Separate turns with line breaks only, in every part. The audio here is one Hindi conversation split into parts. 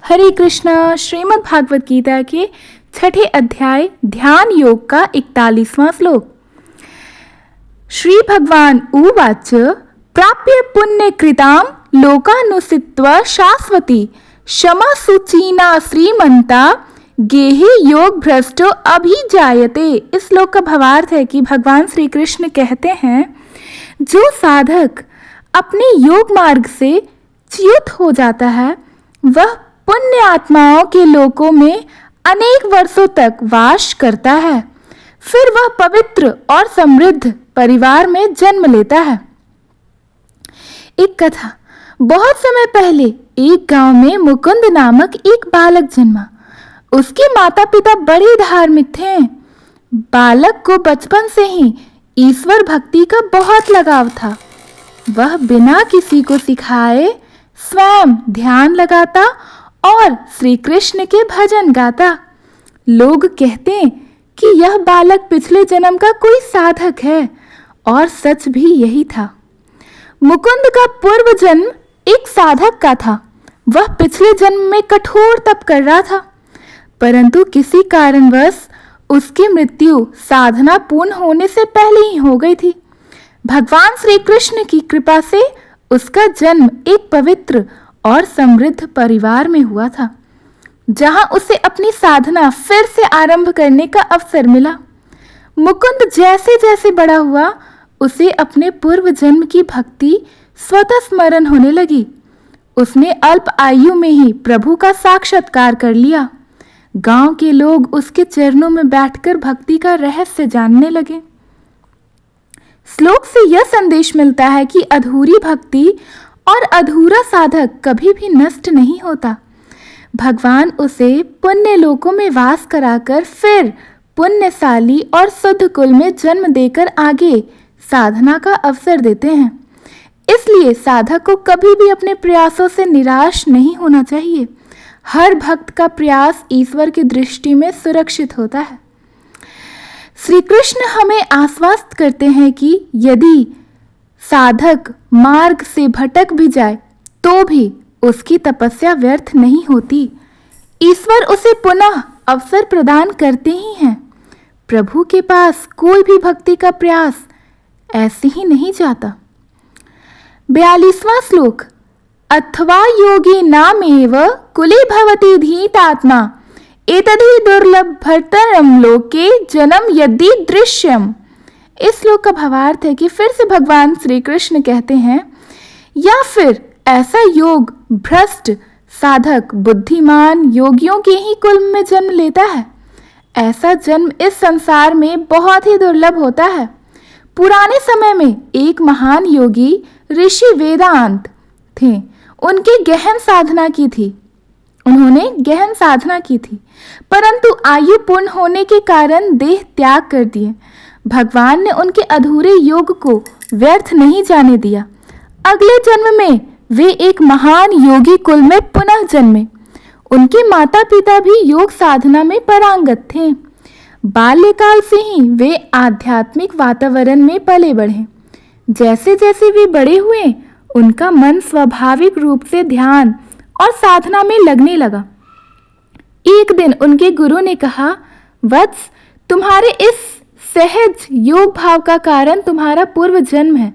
हरे कृष्णा। श्रीमद् भागवत गीता के छठे अध्याय ध्यान योग का 41वां श्लोक। श्री भगवान उवाच प्राप्य पुण्य कृताम लोकानुसित्वा शाश्वती क्षमा सुचीना श्रीमंता गेहे योग भ्रष्टो अभिजायते। इस श्लोक का भावार्थ है कि भगवान श्री कृष्ण कहते हैं, जो साधक अपने योग मार्ग से च्युत हो जाता है वह पुण्य आत्माओं के लोकों में अनेक वर्षों तक वास करता है, फिर वह पवित्र और समृद्ध परिवार में जन्म लेता है। एक कथा। बहुत समय पहले एक गांव में मुकुंद नामक एक बालक जन्मा। उसके माता पिता बड़े धार्मिक थे। बालक को बचपन से ही ईश्वर भक्ति का बहुत लगाव था। वह बिना किसी को सिखाए स्वयं ध्यान लगाता और श्री कृष्ण के भजन गाता। लोग कहते कि यह बालक पिछले जन्म का कोई साधक है, और सच भी यही था। मुकुंद का पूर्व जन्म एक साधक का था। वह पिछले जन्म में कठोर तप कर रहा था, परंतु किसी कारणवश उसकी मृत्यु साधना पूर्ण होने से पहले ही हो गई थी। भगवान श्री कृष्ण की कृपा से उसका जन्म एक पवित्र और समृद्ध परिवार में हुआ था, जहां उसे अपनी साधना फिर से आरंभ करने का अवसर मिला। मुकुंद जैसे जैसे बड़ा हुआ, उसे अपने पूर्व जन्म की भक्ति स्वतः स्मरण होने लगी। उसने अल्प आयु में ही प्रभु का साक्षात्कार कर लिया। गांव के लोग उसके चरणों में बैठकर भक्ति का रहस्य जानने लगे। श्लोक से यह संदेश मिलता है कि अधूरी भक्ति और अधूरा साधक कभी भी नष्ट नहीं होता। भगवान उसे पुण्य लोकों में वास कराकर फिर पुण्यशाली और शुद्ध कुल में जन्म देकर आगे साधना का अवसर देते हैं। इसलिए साधक को कभी भी अपने प्रयासों से निराश नहीं होना चाहिए। हर भक्त का प्रयास ईश्वर की दृष्टि में सुरक्षित होता है। श्री कृष्ण हमें आश्वस्त करते हैं कि यदि साधक मार्ग से भटक भी जाए तो भी उसकी तपस्या व्यर्थ नहीं होती। ईश्वर उसे पुनः अवसर प्रदान करते ही हैं। प्रभु के पास कोई भी भक्ति का प्रयास ऐसे ही नहीं जाता। 42वां श्लोक। अथवा योगी नामेव कुले भवति धीतात्मा एतद्धि दुर्लभ भर्तरम लोके जन्म यदि दृश्यम। इस श्लोक का भावार्थ है कि फिर से भगवान श्री कृष्ण कहते हैं, या फिर ऐसा योग भ्रष्ट साधक बुद्धिमान योगियों के ही कुल में जन्म लेता है। ऐसा जन्म इस संसार में बहुत ही दुर्लभ होता है। पुराने समय में एक महान योगी ऋषि वेदांत थे। उन्होंने गहन साधना की थी, परंतु आयु पूर्ण होने के कारण देह त्याग कर दिए। भगवान ने उनके अधूरे योग को व्यर्थ नहीं जाने दिया। अगले जन्म में वे एक महान योगी कुल में पुनः जन्मे। उनके माता पिता भी योग साधना में पारंगत थे। बाल्यकाल से ही वे आध्यात्मिक वातावरण में पले बढ़े। जैसे जैसे वे बड़े हुए, उनका मन स्वाभाविक रूप से ध्यान और साधना में लगने लगा। एक दिन उनके गुरु ने कहा, वत्स, तुम्हारे इस सहज योग भाव का कारण तुम्हारा पूर्व जन्म है।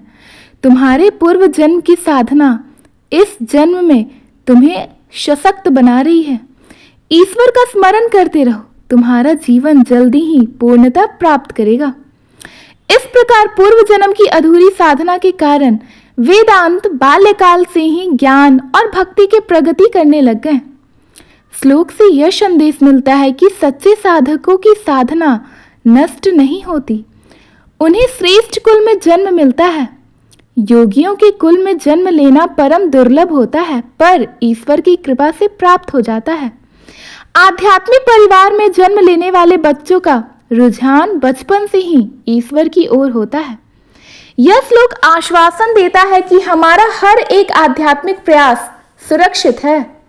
तुम्हारे पूर्व जन्म की साधना इस जन्म में तुम्हें सशक्त बना रही है। ईश्वर का स्मरण करते रहो, तुम्हारा जीवन जल्दी ही पूर्णता प्राप्त करेगा। इस प्रकार पूर्व जन्म की अधूरी साधना के कारण वेदांत बाल्यकाल से ही ज्ञान और भक्ति के प्रगति करने लग गए। श्लोक से यह संदेश मिलता है कि सच्चे साधकों की साधना नष्ट नहीं होती। उन्हें श्रेष्ठ कुल में जन्म मिलता है। योगियों के कुल में जन्म लेना परम दुर्लभ होता है, पर ईश्वर की कृपा से प्राप्त हो जाता है। आध्यात्मिक परिवार में जन्म लेने वाले बच्चों का रुझान बचपन से ही ईश्वर की ओर होता है। यह श्लोक आश्वासन देता है कि हमारा हर एक आध्यात्मिक प्रयास सुरक्षित है।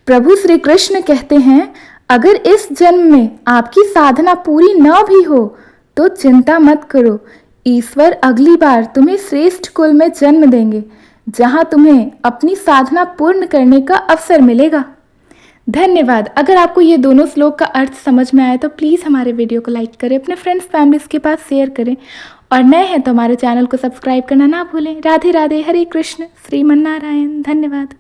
प्रभु श्री कृष्ण कहते हैं, अगर इस जन्म में आपकी साधना पूरी न भी हो तो चिंता मत करो। ईश्वर अगली बार तुम्हें श्रेष्ठ कुल में जन्म देंगे, जहां तुम्हें अपनी साधना पूर्ण करने का अवसर मिलेगा। धन्यवाद। अगर आपको ये दोनों श्लोक का अर्थ समझ में आया तो प्लीज़ हमारे वीडियो को लाइक करें, अपने फ्रेंड्स फैमिलीज के पास शेयर करें, और नए हैं तो हमारे चैनल को सब्सक्राइब करना ना भूलें। राधे राधे, हरे कृष्ण, श्रीमन नारायण। धन्यवाद।